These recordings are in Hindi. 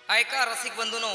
ऐका रसिक बंधूनो,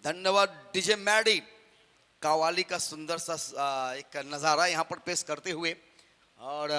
धन्यवाद डीजे मैडी। कव्वाली का सुंदर सा एक नज़ारा यहाँ पर पेश करते हुए और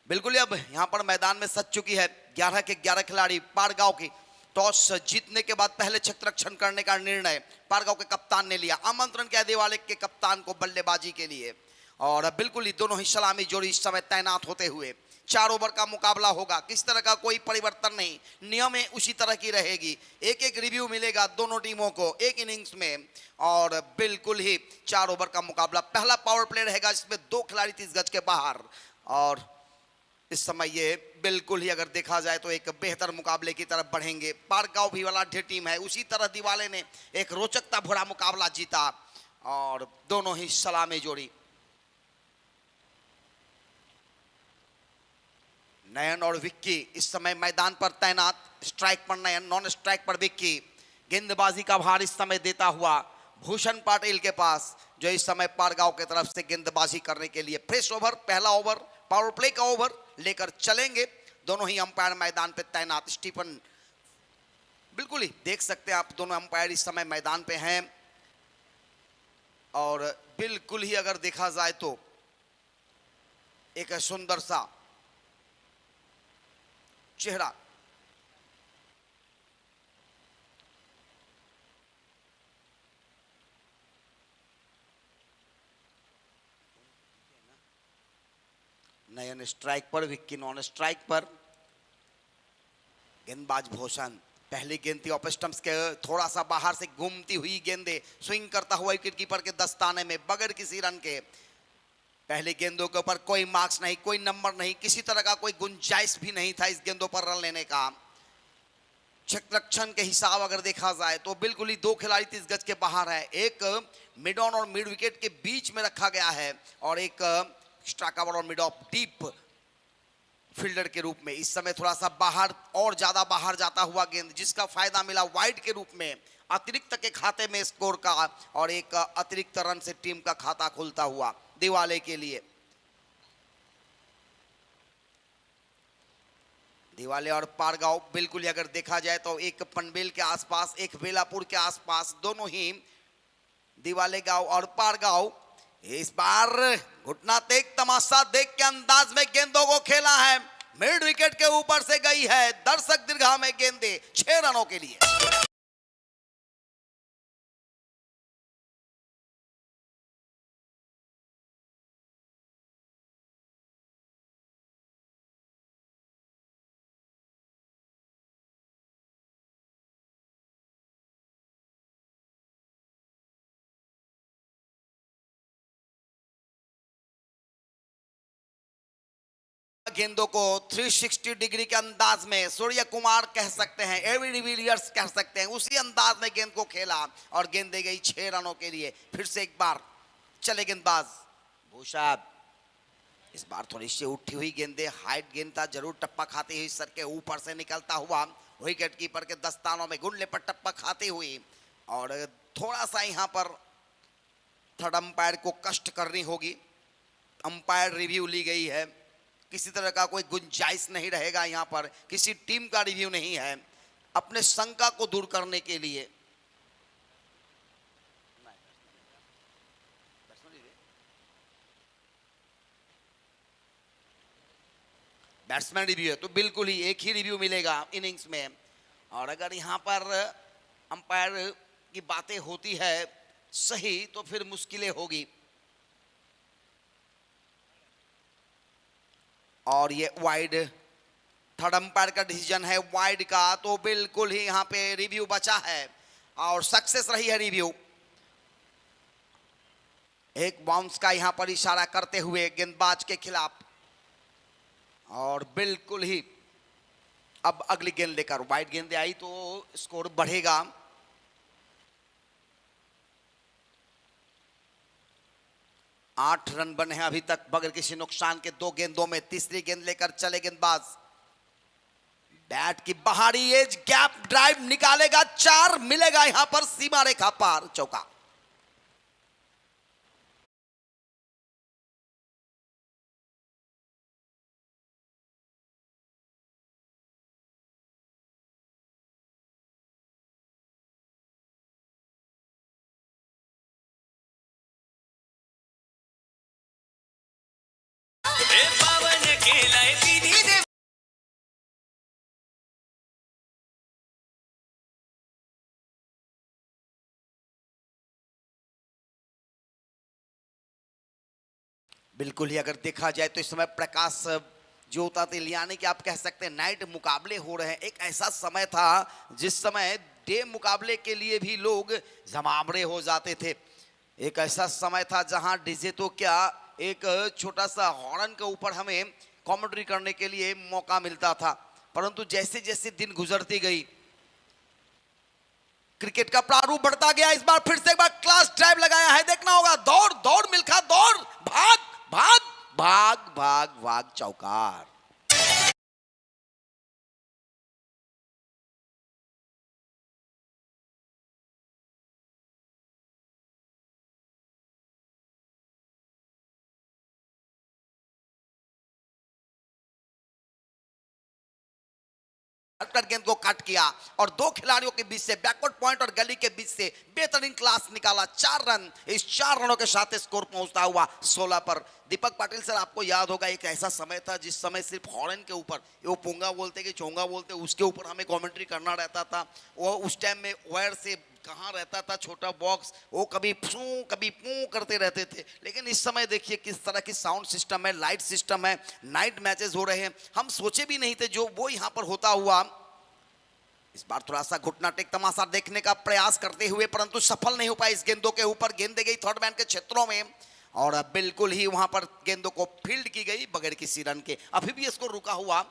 बिल्कुल अब यहाँ पर मैदान में सज चुकी है 11 के 11 खिलाड़ी। पारगांव की टॉस जीतने के बाद पहले क्षेत्ररक्षण करने का निर्णय पारगांव के कप्तान ने लिया। आमंत्रण किया दिवाले के कप्तान को बल्लेबाजी के लिए और बिल्कुल ही दोनों ही सलामी जोड़ी इस समय तैनात होते हुए 4 ओवर का मुकाबला होगा। किस तरह का कोई परिवर्तन नहीं, नियम है उसी तरह की रहेगी। एक एक रिव्यू मिलेगा दोनों टीमों को एक इनिंग्स में और बिल्कुल ही 4 ओवर का मुकाबला। पहला पावर प्ले रहेगा जिसमें 2 खिलाड़ी 30 गज के बाहर और इस समय ये बिल्कुल ही अगर देखा जाए तो एक बेहतर मुकाबले की तरफ बढ़ेंगे। पारगांव भी बलाढ्य टीम है, उसी तरह दिवाले ने एक रोचकता भरा मुकाबला जीता और दोनों ही सलामी जोड़ी। नयन और विक्की इस समय मैदान पर तैनात। स्ट्राइक पर नयन, नॉन स्ट्राइक पर विक्की। गेंदबाजी का भार इस समय देता हुआ भूषण पाटिल के पास, जो इस समय पारगांव की तरफ से गेंदबाजी करने के लिए फ्रेश ओवर, पहला ओवर पावर प्ले का ओवर लेकर चलेंगे। दोनों ही अंपायर मैदान पे तैनात। स्टीफन बिल्कुल ही देख सकते हैं आप, दोनों अंपायर इस समय मैदान पे हैं और बिल्कुल ही अगर देखा जाए तो एक सुंदर सा चेहरा। नयन स्ट्राइक पर, विक्की नॉन स्ट्राइक पर। गेंदबाज भूषण, पहली गेंद थी ऑफ स्टंप्स के थोड़ा सा बाहर से घूमती हुई गेंदे स्विंग करता हुआ विकेट कीपर के दस्ताने में बगैर किसी रन के। पहली गेंदों के ऊपर कोई मार्क्स नहीं, कोई नंबर नहीं, किसी तरह का कोई गुंजाइश भी नहीं था इस गेंदों पर रन लेने का। क्षेत्ररक्षण के हिसाब अगर देखा जाए तो बिल्कुल ही 2 खिलाड़ी 30 गज के बाहर है। एक मिड ऑन और मिड विकेट के बीच में रखा गया है और एक एक्स्ट्रा कवर और मिड ऑफ डीप फील्डर के रूप में। इस समय थोड़ा सा बाहर और ज्यादा बाहर जाता हुआ गेंद, जिसका फायदा मिला वाइड के रूप में अतिरिक्त के खाते में स्कोर का और एक अतिरिक्त रन से टीम का खाता खुलता हुआ दिवाले के लिए। दिवाले और पारगांव बिल्कुल ही अगर देखा जाए तो एक पनवेल के आसपास, एक बेलापुर के आसपास, दोनों ही दिवाले गांव और पार गांव इस बार घुटना टेक तमाशा देख के अंदाज में गेंदों को खेला है, मिड विकेट के ऊपर से गई है, दर्शक दीर्घा में गेंदे 6 रनों के लिए। गेंदों को 360 डिग्री के अंदाज में सूर्य कुमार कह सकते हैं, एवी डिविलियर्स कह सकते हैं, उसी अंदाज में गेंद को खेला और गेंद दे गई 6 रनों के लिए। फिर से एक बार चले गेंदबाज भूषा, इस बार थोड़ी सी उठी हुई गेंदे, हाइट गेंद था, जरूर टप्पा खाती हुई सर के ऊपर से निकलता हुआ विकेट कीपर के दस्तानों में गुंडले पर टप्पा खाती हुई, और थोड़ा सा यहां पर थर्ड अंपायर को कष्ट करनी होगी। अंपायर रिव्यू ली गई है, किसी तरह का कोई गुंजाइश नहीं रहेगा यहां पर, किसी टीम का रिव्यू नहीं है, अपने शंका को दूर करने के लिए। बैट्समैन रिव्यू है तो बिल्कुल ही एक ही रिव्यू मिलेगा इनिंग्स में, और अगर यहां पर अंपायर की बातें होती है सही तो फिर मुश्किलें होगी। और ये वाइड, थर्ड अंपायर का डिसीजन है वाइड का, तो बिल्कुल ही यहां पे रिव्यू बचा है और सक्सेस रही है रिव्यू। एक बाउंस का यहां पर इशारा करते हुए गेंदबाज के खिलाफ, और बिल्कुल ही अब अगली गेंद लेकर वाइड गेंदे आई तो स्कोर बढ़ेगा। आठ रन बने हैं अभी तक बगैर किसी नुकसान के 2 गेंदों में। तीसरी गेंद लेकर चले गेंदबाज, बैट की बाहरी एज गैप ड्राइव निकालेगा, 4 मिलेगा यहां पर सीमा रेखा पार, चौका। बिल्कुल ही अगर देखा जाए तो इस समय प्रकाश ज्योता यानी कि आप कह सकते हैं नाइट मुकाबले हो रहे हैं। एक ऐसा समय था जिस समय डे मुकाबले के लिए भी लोग जमावड़े हो जाते थे। एक ऐसा समय था जहां डीजे तो क्या, एक छोटा सा हॉर्न के ऊपर हमें कमेंट्री करने के लिए मौका मिलता था, परंतु जैसे जैसे दिन गुजरती गई क्रिकेट का प्रारूप बढ़ता गया। इस बार फिर से एक बार क्लास ड्राइव लगाया है, देखना होगा, दौड़ दौड़ मिल्खा दौड़, भाग भाग भाग भाग भाग, चौकार। गेंद को कट किया और 2 खिलाड़ियों के बीच से बैकवर्ड पॉइंट और गली के बीच से बेहतरीन क्लास निकाला, 4 रन। इस 4 रनों के साथ स्कोर पहुंचता हुआ 16 पर। दीपक पाटिल सर, आपको याद होगा एक ऐसा समय था जिस समय सिर्फ हॉर्न के ऊपर, वो पोंगा बोलते कि चोंगा बोलते, उसके ऊपर हमें कमेंट्री करना रहता था। वो उस टाइम में वायर से कहाँ रहता था छोटा बॉक्स, वो कभी फू कभी पू करते रहते थे। लेकिन इस समय देखिए किस तरह की साउंड सिस्टम है, लाइट सिस्टम है, नाइट मैचेस हो रहे हैं, हम सोचे भी नहीं थे जो वो यहाँ पर होता हुआ। इस बार थोड़ा सा घुटना टेक तमाशा देखने का प्रयास करते हुए, परंतु सफल नहीं हो पाए। इस गेंदों के ऊपर गेंद गई थर्ड मैन के क्षेत्रों में, और बिल्कुल ही वहां पर गेंदों को फील्ड की गई बगैर किसी रन के। अभी भी इसको रुका हुआ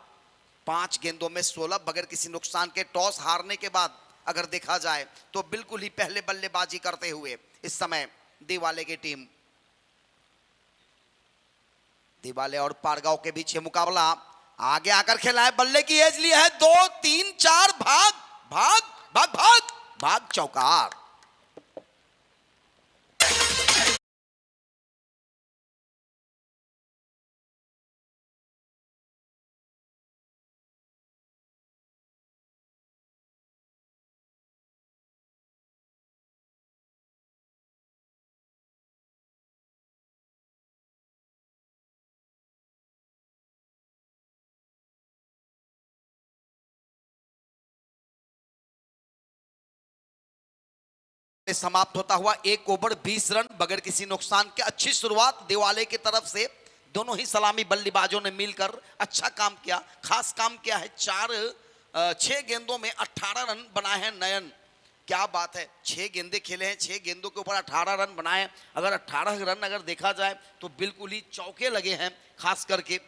5 गेंदों में 16 बगैर किसी नुकसान के। टॉस हारने के बाद अगर देखा जाए तो बिल्कुल ही पहले बल्लेबाजी करते हुए इस समय दिवाले की टीम। दिवाले और पारगांव के बीच ये मुकाबला आगे आकर खेला है, बल्ले की एज ली है, 2 3 4, भाग भाग भाग भाग भाग, चौकार। समाप्त होता हुआ 1 ओवर 20 रन बगैर किसी नुकसान के। अच्छी शुरुआत दिवाले की तरफ से, दोनों ही सलामी बल्लेबाजों ने मिलकर अच्छा काम किया, खास काम किया है। 6 गेंदों में 18 रन बनाए हैं नयन, क्या बात है। 6 गेंदे खेले हैं, 6 गेंदों के ऊपर 18 रन बनाए। अगर 18 रन अगर देखा जाए तो बिल्कुल ही चौके लगे हैं खास करके,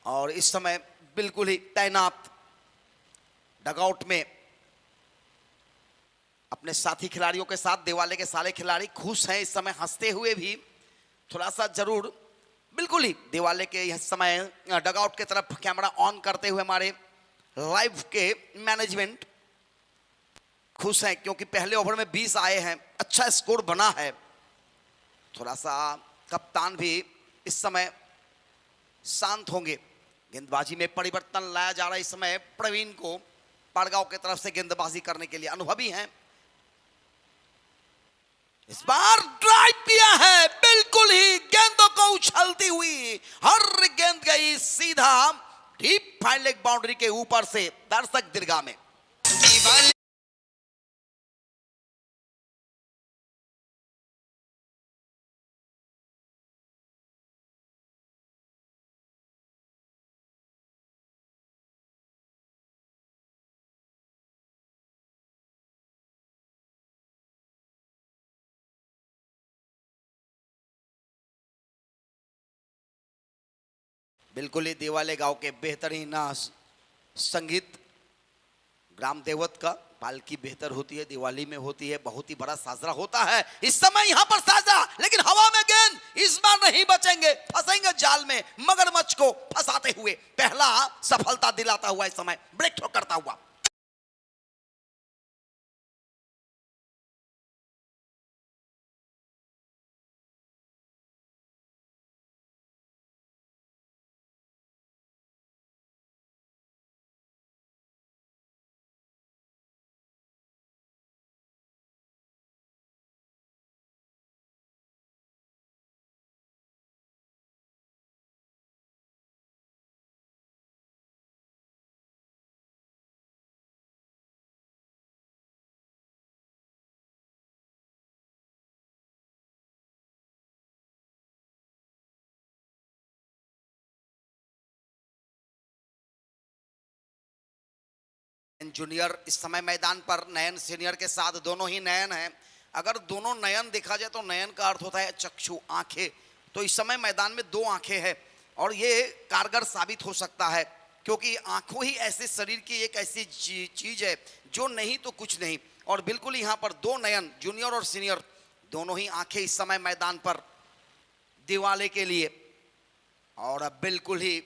और इस समय बिल्कुल ही तैनात डगआउट में अपने साथी खिलाड़ियों के साथ। दिवाले के सारे खिलाड़ी खुश हैं इस समय, हंसते हुए भी थोड़ा सा जरूर। बिल्कुल ही दिवाले के इस समय डगआउट की तरफ कैमरा ऑन करते हुए हमारे लाइव के मैनेजमेंट खुश हैं, क्योंकि पहले ओवर में 20 आए हैं, अच्छा स्कोर बना है। थोड़ा सा कप्तान भी इस समय शांत होंगे। गेंदबाजी में परिवर्तन लाया जा रहा है इस समय, प्रवीण को पाड़गांव की तरफ से गेंदबाजी करने के लिए, अनुभवी हैं। इस बार ड्राइव किया है, बिल्कुल ही गेंदों को उछलती हुई, हर गेंद गई सीधा डीप फाइन लेग बाउंड्री के ऊपर से दर्शक दीर्घा में। बिल्कुल ही दिवाले गांव के बेहतरीन संगीत, ग्राम देवत का पालकी बेहतर होती है, दिवाली में होती है, बहुत ही बड़ा साजरा होता है इस समय यहाँ पर साजरा। लेकिन हवा में गेंद इस बार नहीं बचेंगे, फंसेंगे जाल में मगरमच्छ को फंसाते हुए। पहला सफलता दिलाता हुआ इस समय ब्रेक थ्रो करता हुआ। जूनियर इस समय मैदान पर नयन सीनियर के साथ, दोनों ही नयन हैं। अगर दोनों नयन देखा जाए तो नयन का अर्थ होता है चक्षु, आंखें। तो इस समय मैदान में 2 आंखें हैं और ये कारगर साबित हो सकता है, क्योंकि आंखों ही ऐसे शरीर की एक ऐसी चीज है जो नहीं तो कुछ नहीं। और बिल्कुल यहाँ पर 2 नयन, जूनियर और सीनियर, दोनों ही आंखें इस समय मैदान पर दिवाले के लिए। और अब बिल्कुल ही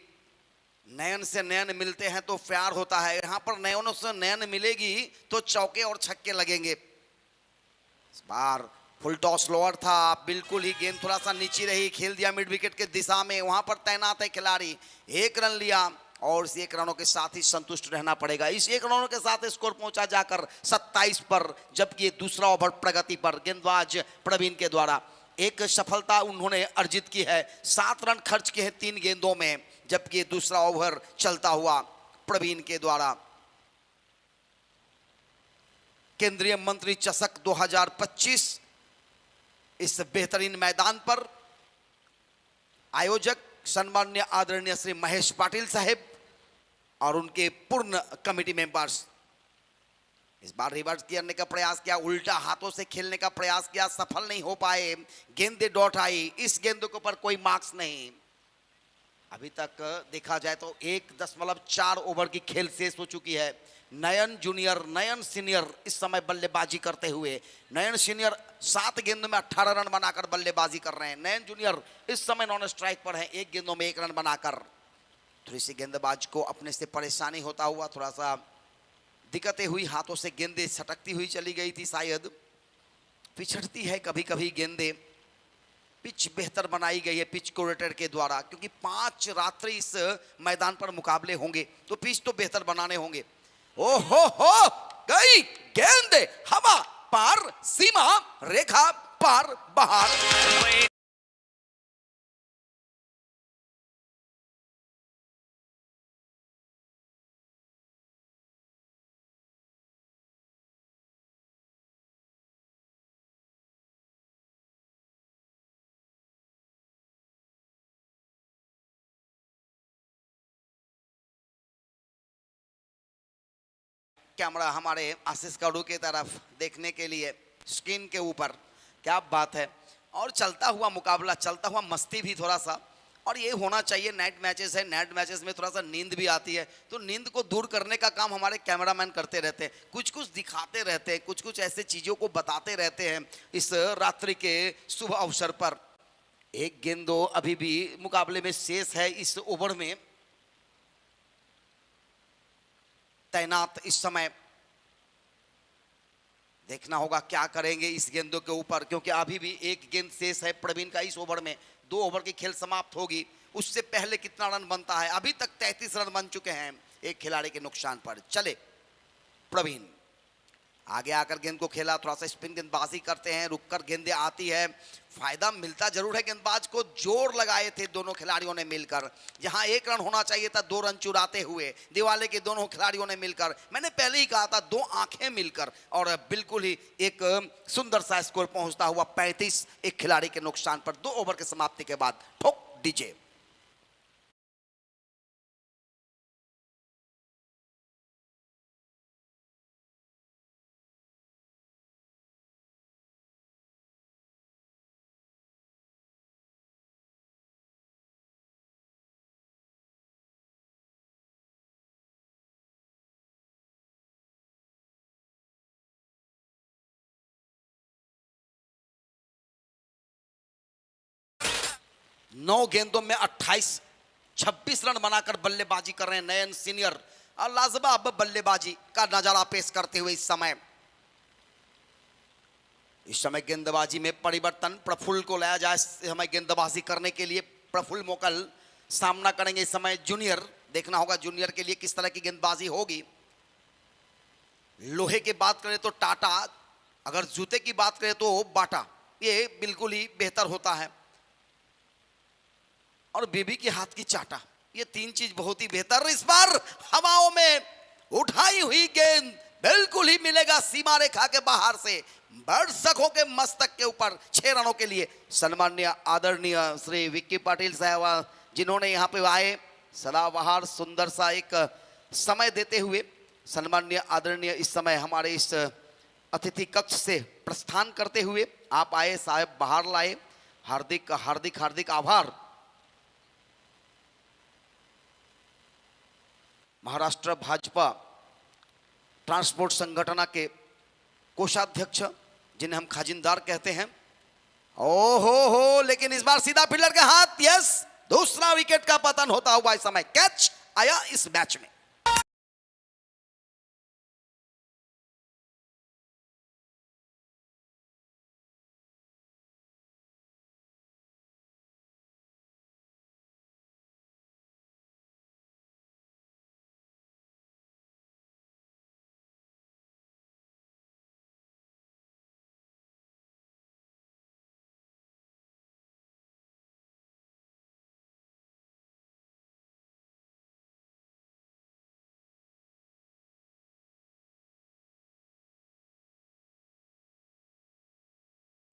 नयन से नयन मिलते हैं तो प्यार होता है, यहाँ पर नयनों से नयन मिलेगी तो चौके और छक्के लगेंगे। इस बार फुल टॉस लोअर था, बिल्कुल ही गेंद थोड़ा सा नीचे रही, खेल दिया मिड विकेट के दिशा में। वहां पर तैनात है खिलाड़ी, 1 रन लिया और इस 1 रनों के साथ ही संतुष्ट रहना पड़ेगा। इस 1 रनों के साथ स्कोर पहुंचा जाकर 27 पर, जबकि ये दूसरा ओवर प्रगति पर गेंदबाज प्रवीण के द्वारा एक सफलता उन्होंने अर्जित की है। 7 रन खर्च किए हैं 3 गेंदों में, जबकि दूसरा ओवर चलता हुआ प्रवीण के द्वारा। केंद्रीय मंत्री चषक 2025 इस बेहतरीन मैदान पर आयोजक सम्माननीय आदरणीय श्री महेश पाटिल साहब और उनके पूर्ण कमेटी मेंबर्स। इस बार रिवर्स करने का प्रयास किया, उल्टा हाथों से खेलने का प्रयास किया, सफल नहीं हो पाए, गेंदे डॉट आई। इस गेंद के ऊपर कोई मार्क्स नहीं। अभी तक देखा जाए तो 1.4 ओवर की खेल शेष हो चुकी है। नयन जूनियर, नयन सीनियर इस समय बल्लेबाजी करते हुए। नयन सीनियर 7 गेंदों में 18 रन बनाकर बल्लेबाजी कर रहे हैं। नयन जूनियर इस समय नॉन स्ट्राइक पर हैं, 1 गेंदों में 1 रन बनाकर। थोड़ी सी गेंदबाज को अपने से परेशानी होता हुआ, थोड़ा सा दिक्कतें हुई, हाथों से गेंदें सटकती हुई चली गई थी, शायद पिछड़ती है कभी कभी गेंदें। पिच बेहतर बनाई गई है पिच कोऑर्डिनेटर के द्वारा, क्योंकि 5 रात्रि इस मैदान पर मुकाबले होंगे तो पिच तो बेहतर बनाने होंगे। ओहो हो, गई गेंद हवा पार, सीमा रेखा पार, बाहर। कैमरा हमारे आशीष कड़ू की तरफ देखने के लिए स्क्रीन के ऊपर। क्या बात है। और चलता हुआ मुकाबला, चलता हुआ मस्ती भी थोड़ा सा, और ये होना चाहिए। नाइट मैचेस है, नाइट मैचेस में थोड़ा सा नींद भी आती है, तो नींद को दूर करने का काम हमारे कैमरामैन करते रहते हैं, कुछ कुछ दिखाते रहते हैं, कुछ कुछ ऐसे चीज़ों को बताते रहते हैं इस रात्रि के शुभ अवसर पर। एक गेंदों अभी भी मुकाबले में शेष है इस ओवर में तैनात। इस समय देखना होगा क्या करेंगे इस गेंदों के ऊपर, क्योंकि अभी भी एक गेंद शेष है प्रवीण का इस ओवर में। 2 ओवर की खेल समाप्त होगी, उससे पहले कितना रन बनता है। अभी तक 33 रन बन चुके हैं एक खिलाड़ी के नुकसान पर। चले प्रवीण आगे आकर गेंद को खेला, थोड़ा सा स्पिन गेंदबाजी करते हैं, रुककर गेंदें आती है, फायदा मिलता जरूर है गेंदबाज को। जोर लगाए थे दोनों खिलाड़ियों ने मिलकर, जहां 1 रन होना चाहिए था 2 रन चुराते हुए दिवाले के दोनों खिलाड़ियों ने मिलकर। मैंने पहले ही कहा था 2 आंखें मिलकर, और बिल्कुल ही एक सुंदर सा स्कोर पहुंचता हुआ 35 एक खिलाड़ी के नुकसान पर 2 ओवर के समाप्ति के बाद। ठोक डीजे। नौ गेंदों में 26 रन बनाकर बल्लेबाजी कर रहे हैं नयन सीनियर, और लाजवाब बल्लेबाजी का नजारा पेश करते हुए इस समय गेंदबाजी में परिवर्तन। प्रफुल्ल को लाया जाए इस समय गेंदबाजी करने के लिए। प्रफुल्ल मोकल सामना करेंगे इस समय जूनियर। देखना होगा जूनियर के लिए किस तरह की गेंदबाजी होगी। लोहे की बात करें तो टाटा, अगर जूते की बात करें तो बाटा, ये बिल्कुल ही बेहतर होता है। और बेबी के हाथ की चाटा, ये 3 चीज बहुत ही बेहतर। इस बार हवाओं में उठाई हुई गेंद बिल्कुल ही मिलेगा सीमा रेखा के बाहर से दर्शकों के मस्तक के ऊपर। 6 रनों के लिए सम्माननीय आदरणीय श्री विक्की पाटिल साहब, जिन्होंने यहाँ पे आए सदाबहार सुंदर सा एक समय देते हुए, सम्माननीय आदरणीय इस समय हमारे इस अतिथि कक्ष से प्रस्थान करते हुए आप आए, साहब बाहर लाए। हार्दिक हार्दिक हार्दिक आभार। महाराष्ट्र भाजपा ट्रांसपोर्ट संगठन के कोषाध्यक्ष, जिन्हें हम खजिनदार कहते हैं। ओहो हो, लेकिन इस बार सीधा फील्डर के हाथ। यस, दूसरा विकेट का पतन होता हुआ इस समय कैच आया इस मैच में।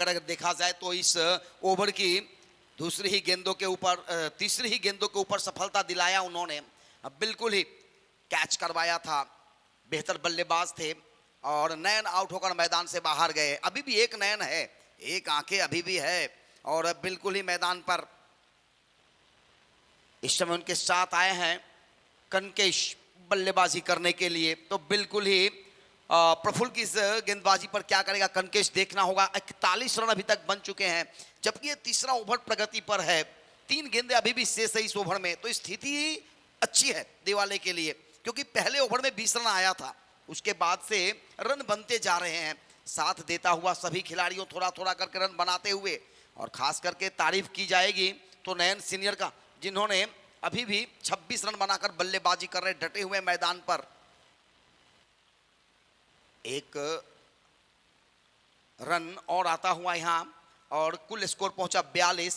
अगर देखा जाए तो इस ओवर की दूसरी ही गेंदों के ऊपर, तीसरी ही गेंदों के ऊपर सफलता दिलाया उन्होंने। बिल्कुल ही कैच करवाया था, बेहतर बल्लेबाज थे, और नयन आउट होकर मैदान से बाहर गए। अभी भी एक नयन है, एक आंखें अभी भी है, और बिल्कुल ही मैदान पर इस समय उनके साथ आए हैं कनकेश बल्लेबाजी करने के लिए। तो बिल्कुल ही प्रफुल्ल की इस गेंदबाजी पर क्या करेगा कनकेश, देखना होगा। 41 रन अभी तक बन चुके हैं, जबकि ये तीसरा ओवर प्रगति पर है। 3 गेंदें अभी भी शेष है इस ओवर में, तो स्थिति अच्छी है दिवाले के लिए, क्योंकि पहले ओवर में 20 रन आया था, उसके बाद से रन बनते जा रहे हैं। साथ देता हुआ सभी खिलाड़ियों थोड़ा थोड़ा करके रन बनाते हुए, और खास करके तारीफ की जाएगी तो नयन सीनियर का, जिन्होंने अभी भी 26 रन बनाकर बल्लेबाजी कर रहे, डटे हुए मैदान पर। एक रन और आता हुआ यहां, और कुल स्कोर पहुंचा 42।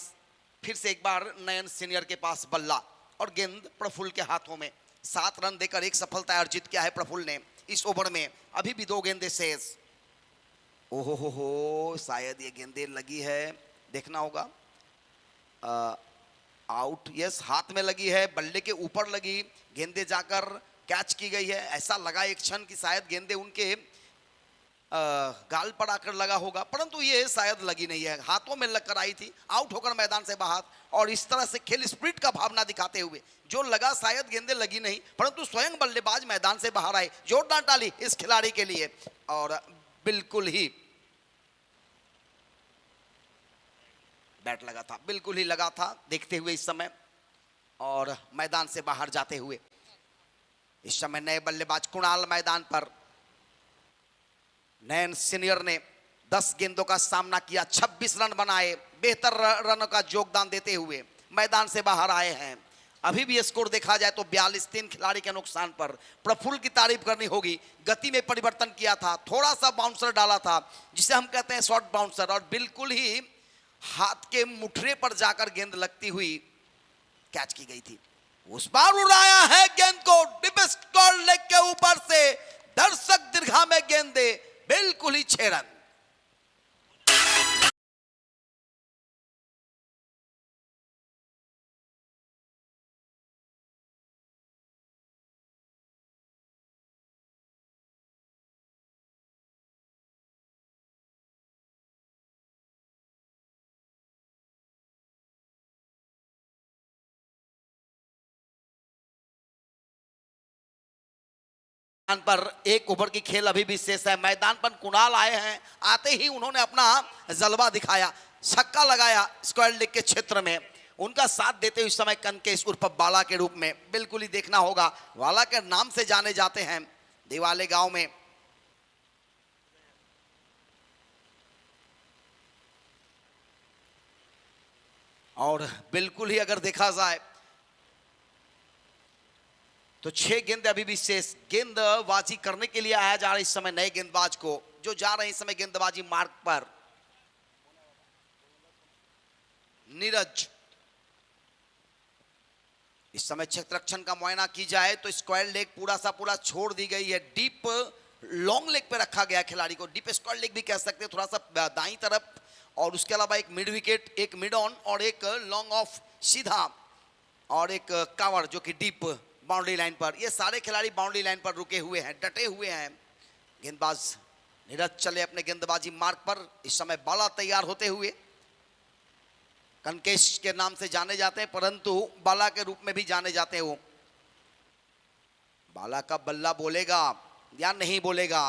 फिर से एक बार नयन सीनियर के पास बल्ला, और गेंद प्रफुल्ल के हाथों में। 7 रन देकर एक सफलता अर्जित किया है प्रफुल्ल ने इस ओवर में। अभी भी 2 गेंदें शेष। ओहो हो, शायद ये गेंदें लगी है, देखना होगा। आउट, यस, हाथ में लगी है, बल्ले के ऊपर लगी, गेंदें जाकर कैच की गई है। ऐसा लगा एक क्षण की शायद गेंदे उनके गाल पर आकर लगा होगा, परंतु ये शायद लगी नहीं है, हाथों में लगकर आई थी, आउट होकर मैदान से बाहर। और इस तरह से खेल स्पिरिट का भावना दिखाते हुए जो लगा शायद गेंदे लगी नहीं, परंतु स्वयं बल्लेबाज मैदान से बाहर आए। जोरदार ताली इस खिलाड़ी के लिए। और बिल्कुल ही बैट लगा था, बिल्कुल ही लगा था देखते हुए इस समय, और मैदान से बाहर जाते हुए इस समय नए बल्लेबाज कुणाल मैदान पर। नयन सीनियर ने 10 गेंदों का सामना किया, 26 रन बनाए, बेहतर रन का योगदान देते हुए मैदान से बाहर आए हैं। अभी भी स्कोर देखा जाए तो 42, 3 खिलाड़ी के नुकसान पर। प्रफुल्ल की तारीफ करनी होगी, गति में परिवर्तन किया था, थोड़ा सा बाउंसर डाला था जिसे हम कहते हैं शॉर्ट बाउंसर, और बिल्कुल ही हाथ के मुठरे पर जाकर गेंद लगती हुई कैच की गई थी। उस बार उड़ाया है गेंद को डीप स्क्वायर लेग के ऊपर से, दर्शक दीर्घा में गेंदे, बिल्कुल ही 6 रन। पर एक ओवर की खेल अभी भी शेष है। मैदान पर कुणाल आए हैं, आते ही उन्होंने अपना जलवा दिखाया, छक्का लगाया स्क्वायर लेग के क्षेत्र में। उनका साथ देते हुए इस समय कनकेश उर्फ बाला के रूप में, बिल्कुल ही देखना होगा, वाला के नाम से जाने जाते हैं दिवाले गांव में। और बिल्कुल ही अगर देखा जाए तो 6 गेंद अभी भी शेष। गेंदबाजी करने के लिए आया जा रहा है इस समय नए गेंदबाज को, जो जा रहे हैं इस समय गेंदबाजी मार्ग पर। नीरज, इस समय क्षेत्ररक्षण का मुआयना की जाए तो स्क्वायर लेग पूरा सा पूरा छोड़ दी गई है, डीप लॉन्ग लेग पे रखा गया खिलाड़ी को, डीप स्क्वायर लेग भी कह सकते हैं, थोड़ा सा दाईं तरफ। और उसके अलावा एक मिड विकेट, एक मिड ऑन और एक लॉन्ग ऑफ सीधा, और एक कवर जो कि डीप बाउंड्री लाइन पर। ये सारे खिलाड़ी बाउंड्री लाइन पर रुके हुए हैं, डटे हुए हैं। गेंदबाज नीरज चले अपने गेंदबाजी मार्ग पर। इस समय बाला तैयार होते हुए, कनकेश के नाम से जाने जाते हैं, परंतु बाला के रूप में भी जाने जाते हैं वो। बाला का बल्ला बोलेगा या नहीं बोलेगा?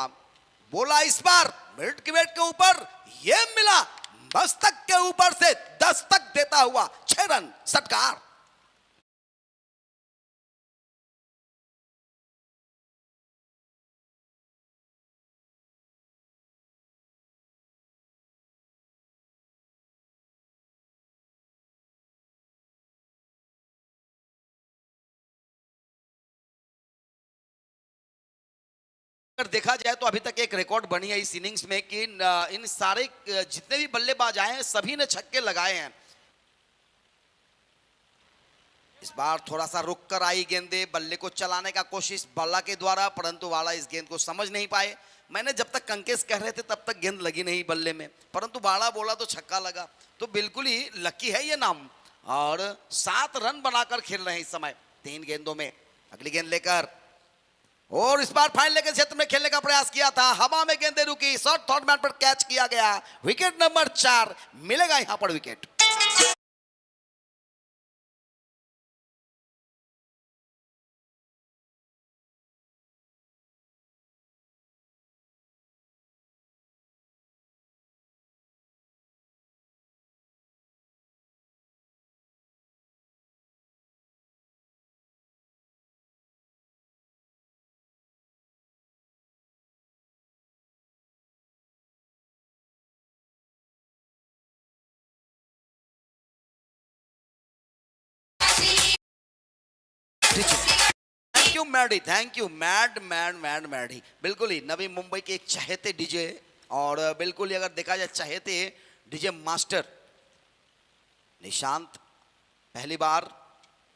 बोला इस बार मिड विकेट के ऊपर, ये मिला मस्तक के ऊपर से, दस्तक देता हुआ 6 रन षटकार। अगर देखा जाए तो अभी तक एक रिकॉर्ड बनी है इस इनिंग्स में कि इन सारे जितने भी बल्लेबाज आए हैं सभी ने छक्के लगाए हैं। इस बार थोड़ा सा रुक कर आई गेंदे, बल्ले को चलाने का कोशिश बाला के द्वारा, परंतु बाला इस गेंद को समझ नहीं पाए। मैंने जब तक कंकेश कह रहे थे तब तक गेंद लगी नहीं बल्ले में, परंतु बाला बोला तो छक्का लगा, तो बिल्कुल ही लकी है ये नाम। और 7 रन बनाकर खेल रहे हैं इस समय 3 गेंदों में। अगली गेंद लेकर, और इस बार फाइनल के क्षेत्र में खेलने का प्रयास किया था, हवा में गेंदे रुकी, शॉर्ट थर्ड मैन पर कैच किया गया। विकेट नंबर 4 मिलेगा यहां पर wicket. Thank you Maddy, thank you Maddy. बिल्कुल ही नवी मुंबई के एक चहेते डीजे, और बिल्कुल ही अगर देखा जाए चहेते डीजे मास्टर निशांत। पहली बार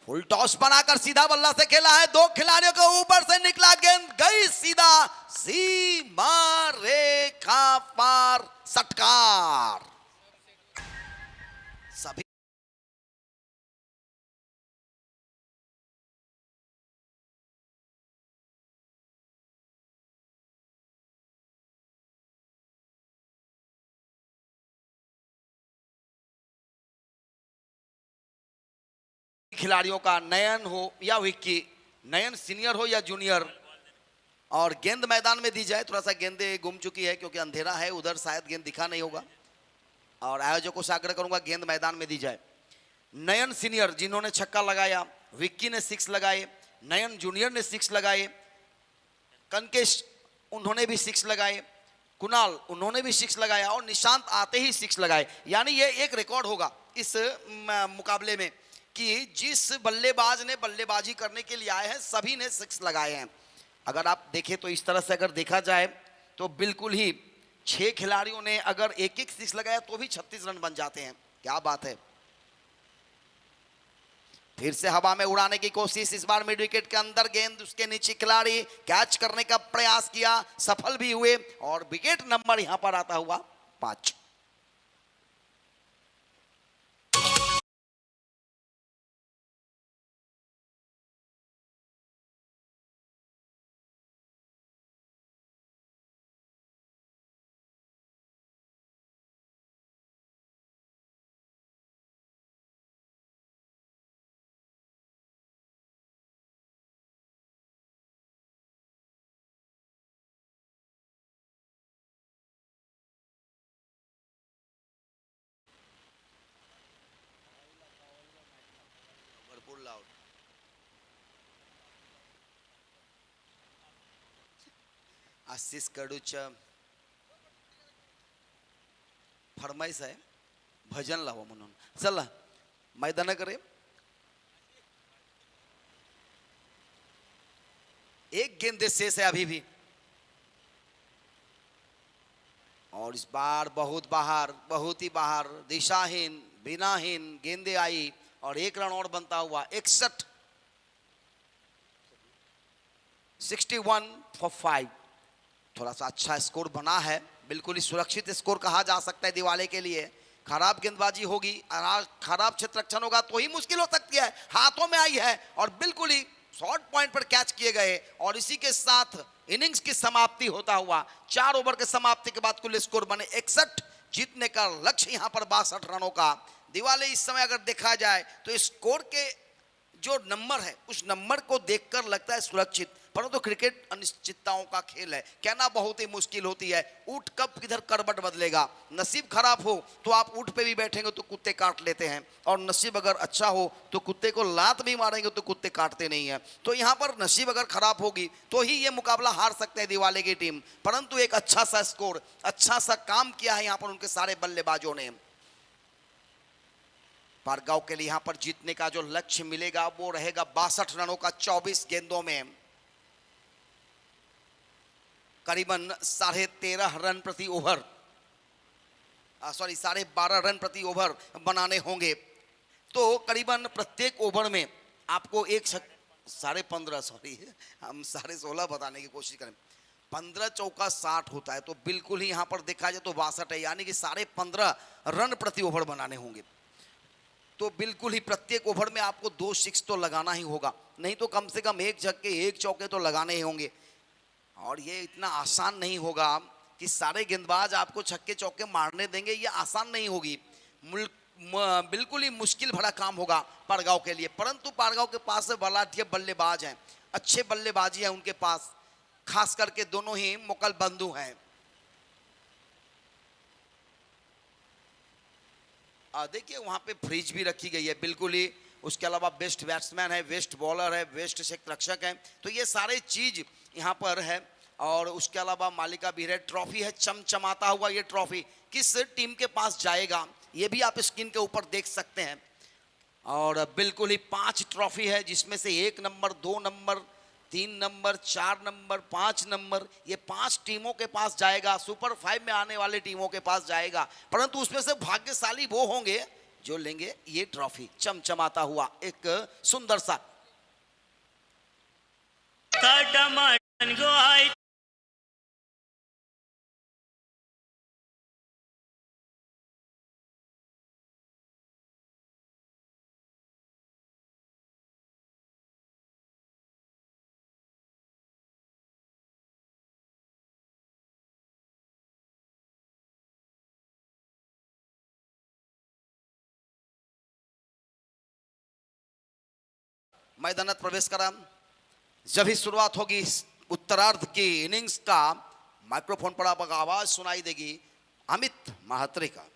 फुल टॉस बनाकर सीधा बल्ला से खेला है, 2 खिलाड़ियों के ऊपर से निकला, गेंद गई सीधा सीमा रेखा पार, षटकार। सभी खिलाड़ियों का, नयन हो या विक्की, नयन सीनियर हो या जूनियर, और गेंद मैदान में दी जाए। थोड़ा सा गेंदें गुम चुकी है क्योंकि अंधेरा है, उधर शायद गेंद दिखा नहीं होगा, और आयोजकों से आग्रह करूंगा गेंद मैदान में दी जाए। नयन सीनियर जिन्होंने छक्का लगाया, विक्की ने 6 लगाए, नयन जूनियर ने 6 लगाए, कनकेश उन्होंने भी 6 लगाए, कुणाल उन्होंने भी 6 लगाया, और निशांत आते ही 6 लगाए। यानी ये एक रिकॉर्ड होगा इस मुकाबले में कि जिस बल्लेबाज ने बल्लेबाजी करने के लिए आए हैं सभी ने 6 लगाए हैं। अगर आप देखें तो इस तरह से अगर देखा जाए तो बिल्कुल ही 6 खिलाड़ियों ने अगर एक एक 6 लगाया तो भी 36 रन बन जाते हैं। क्या बात है। फिर से हवा में उड़ाने की कोशिश, इस बार मिड विकेट के अंदर गेंद, उसके नीचे खिलाड़ी कैच करने का प्रयास किया, सफल भी हुए, और विकेट नंबर यहां पर आता हुआ 5। भरपूर लाउड आशिष कडूच्या फरमाईश आहे भजन लावा म्हणून। चला मैदानाकडे एक गेंद शेष है अभी भी, और इस बार बहुत बाहर, बहुत ही बाहर, दिशाहीन बिनाहीन गेंदे आई, और 1 रन और बनता हुआ 61, 61 for 5। थोड़ा सा अच्छा स्कोर बना है, बिल्कुल ही सुरक्षित स्कोर कहा जा सकता है दिवाले के लिए। खराब गेंदबाजी होगी, खराब क्षेत्ररक्षण होगा तो ही मुश्किल हो सकती है। हाथों में आई है और बिल्कुल ही शॉर्ट पॉइंट पर कैच किए गए, और इसी के साथ इनिंग्स की समाप्ति होता हुआ 4 ओवर के समाप्ति के बाद कुल स्कोर बने 61। जीतने का लक्ष्य यहां पर 62 रनों का। दिवाले इस समय अगर देखा जाए तो स्कोर के जो नंबर है उस नंबर को देखकर लगता है सुरक्षित, परंतु क्रिकेट अनिश्चितताओं का खेल है, कहना बहुत ही मुश्किल होती है। ऊंट कब किधर करवट बदलेगा, नसीब खराब हो तो आप ऊंट पे भी बैठेंगे तो कुत्ते काट लेते हैं, और नसीब अगर अच्छा हो तो कुत्ते को लात भी मारेंगे तो कुत्ते काटते नहीं है। तो यहाँ पर नसीब अगर खराब होगी तो ही ये मुकाबला हार सकते हैं दिवाले की टीम, परंतु एक अच्छा सा स्कोर, अच्छा सा काम किया है यहाँ पर उनके सारे बल्लेबाजों ने। पारगांव के लिए यहां पर जीतने का जो लक्ष्य मिलेगा वो रहेगा 62 रनों का 24 गेंदों में, करीबन 13.5 रन प्रति ओवर, सॉरी 12.5 रन प्रति ओवर बनाने होंगे। तो करीबन प्रत्येक ओवर में आपको 15.5, सॉरी हम 16.5 बताने की कोशिश करें, 15 चौका 60 होता है, तो बिल्कुल ही यहां पर देखा जाए तो 62 है, यानी कि 15.5 रन प्रति ओवर बनाने होंगे। तो बिल्कुल ही प्रत्येक ओवर में आपको 2 6 तो लगाना ही होगा, नहीं तो कम से कम 1 छक्के 1 चौके तो लगाने ही होंगे। और ये इतना आसान नहीं होगा कि सारे गेंदबाज आपको छक्के चौके मारने देंगे, ये आसान नहीं होगी, बिल्कुल ही मुश्किल भरा काम होगा पारगांव के लिए। परंतु पारगांव के पास बलाढ्य बल्लेबाज हैं, अच्छे बल्लेबाजी है उनके पास, खास करके दोनों ही मुकल बंधु हैं। देखिए वहां पे फ्रिज भी रखी गई है बिल्कुल ही, उसके अलावा बेस्ट बैट्समैन है, बेस्ट बॉलर है, बेस्ट क्षेत्ररक्षक है, तो ये सारे चीज यहाँ पर है। और उसके अलावा मालिका भी है, ट्रॉफी है चमचमाता हुआ, ये ट्रॉफी किस टीम के पास जाएगा ये भी आप स्क्रीन के ऊपर देख सकते हैं। और बिल्कुल ही 5 ट्रॉफी है, जिसमें से 1 number 2 number 3 number 4 number 5 number, ये 5 टीमों के पास जाएगा, सुपर 5 में आने वाले टीमों के पास जाएगा। परंतु उसमें से भाग्यशाली वो होंगे जो लेंगे ये ट्रॉफी, चमचमाता हुआ एक सुंदर सा मैदानात प्रवेश करा. जब ही शुरुआत होगी इस उत्तरार्ध की इनिंग्स का, माइक्रोफोन पर आपको आवाज सुनाई देगी अमित महात्रे का.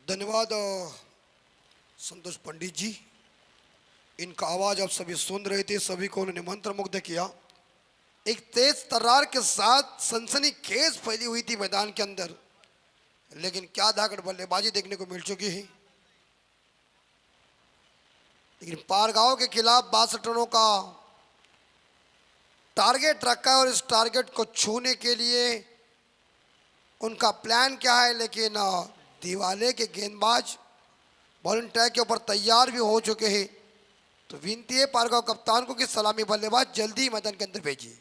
धन्यवाद संतोष पंडित जी. इनका आवाज आप सभी सुन रहे थे, सभी को उन्होंने मंत्रमुग्ध किया. एक तेज तर्रार के साथ सनसनीखेज फैली हुई थी मैदान के अंदर, लेकिन क्या धाकड़ बल्लेबाजी देखने को मिल चुकी है. लेकिन पारगांव के खिलाफ 62 रनों का टारगेट रखा है और इस टारगेट को छूने के लिए उनका प्लान क्या है. लेकिन दिवाले के गेंदबाज बॉलिंग ट्रैक के ऊपर तैयार भी हो चुके हैं. तो विनती है पारगांव कप्तान को कि सलामी बल्लेबाज जल्दी ही मैदान के अंदर भेजिए.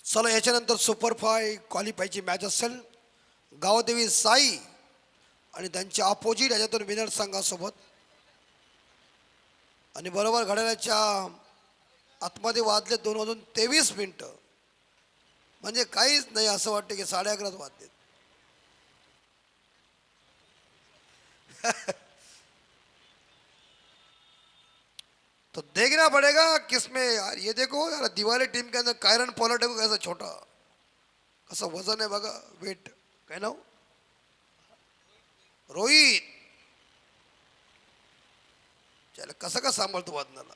चला याच्यानंतर सुपर 5 क्वालिफायची मॅच असेल. गावदेवी साई आणि त्यांच्या अपोजिट याच्यातून विनर संघासोबत. आणि बरोबर घड्याळाच्या आतमध्ये वाजले 2:23. म्हणजे काहीच नाही, असं वाटतं की 11:30 वाजले. तो देखना पड़ेगा किसमें यार. ये देखो यार, दिवाली टीम के अंदर कायरन पोलार्ड को कैसा छोटा, कैसा वजन है बघा, वेट काय नाव, रोहित. चला कसं का सांभाळतो वादनाला.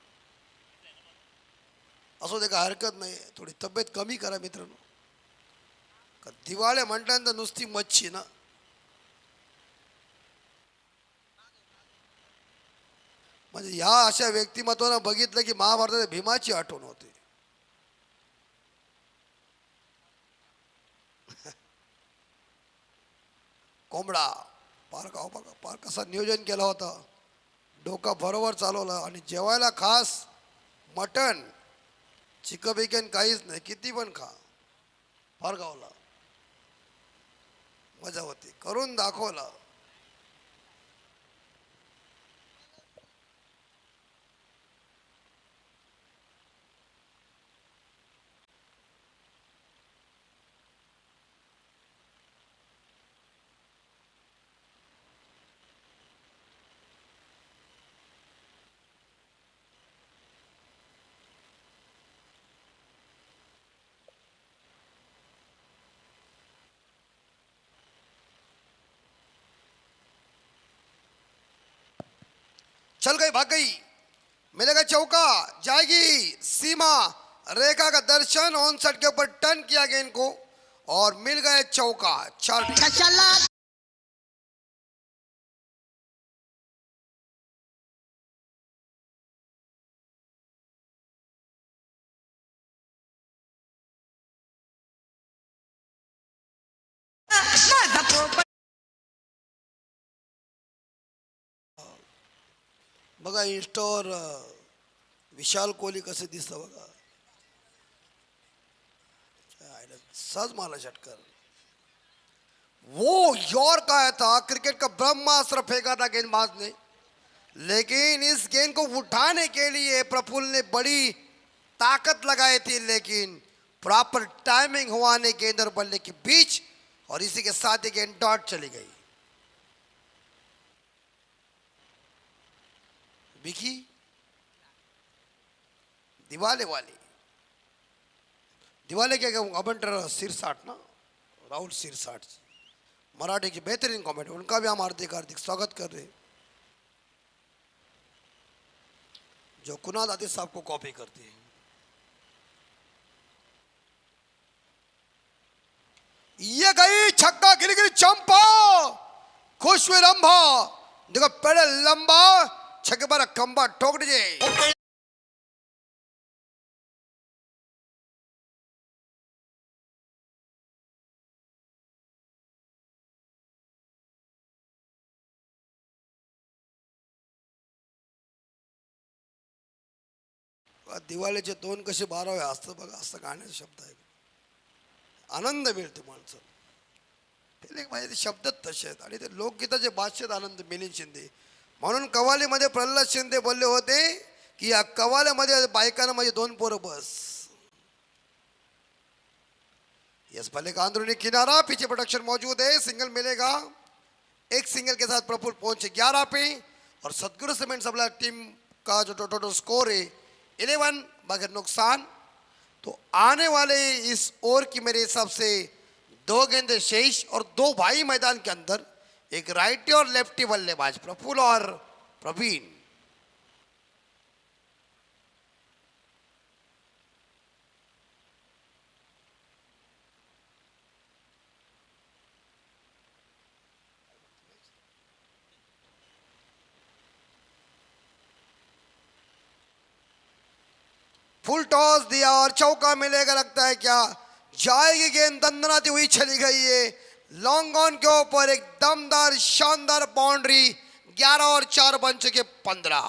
असो दे, काय हरकत नाही. थोडी तब्येत कमी करा मित्रांनो. दिवाळी म्हटल्यानंतर नुसती मच्छी ना. म्हणजे ह्या अशा व्यक्तिमत्वानं बघितलं की महाभारताच्या भीमाची आठवण होते. कोंबडा पार गाव बघा, पार कसा नियोजन केला होता. डोका बरोबर चालवला आणि जेवायला खास मटण, चिकन बिकन काहीच नाही, किती पण खा. फार गावला मजा होती, करून दाखवला. चल गई, भाग गई, मिलेगा चौका, जाएगी सीमा रेखा का दर्शन. ऑन सेट के ऊपर टर्न किया गेंद को और मिल गए चौका. 4 बघा इंस्टावर विशाल कोहली कसे दिसतं बघा. सहज माला षटकर. वो यॉर्क आया था, क्रिकेट का ब्रह्मास्त्र फेंका था गेंदबाज ने, लेकिन इस गेंद को उठाने के लिए प्रफुल्ल ने बड़ी ताकत लगाई थी. लेकिन प्रॉपर टाइमिंग हुआ नहीं गेंद और बल्ले के बीच, और इसी के साथ ही गेंद डॉट चली गई. विकी दिवाले वाले, दिवाले के कमेंटर सिरसाट ना, राहुल सिरसाट, मराठी के बेहतरीन कमेंट, उनका भी हम हार्दिक हार्दिक स्वागत कर रहे हैं, जो कुणाल आदित्य साहब को कॉपी करते हैं। ये गई छक्का, गिरी गिरी चंपा, खुश हुए रंभा, देखो पेड़ लंबा, छक्के पर खंबा ठोक दीजिए। दिवाळीचे दोन कसे बारावे असतं बघा, असं गाण्याचे शब्द आहे. आनंद मिळतो माणसं, फिलिंग माझे शब्दच तसे आहेत आणि ते लोकगीताचे भाष्यात आनंद. मिलिंद शिंदे म्हणून कवालीमध्ये प्रल्हाद शिंदे बोलले होते की या कवाल्यामध्ये बायकांना माझे दोन पोरं बस. यस भले का अंदरूनी किनारा, पीछे प्रोडक्शन मौजूद है, सिंगल मिलेगा. एक सिंगल के साथ प्रफुल्ल पहुंचे 11 पे और सदगुरु सीमेंट सप्लाई टीम का जो टोटल स्कोर है 11 बगैर नुकसान. तो आने वाले इस ओवर की मेरे हिसाब से 2 गेंदे शेष और 2 भाई मैदान के अंदर, एक राइटी और लेफ्टी बल्लेबाज प्रफुल्ल और प्रवीण. फुल टॉस दिया और चौका मिलेगा, लगता है क्या जाएगी गेंद, दंदनाती हुई चली गई है. लॉन्ग ऑन के ऊपर एक दमदार शानदार बाउंड्री. 11 और 4 बन चुके 15.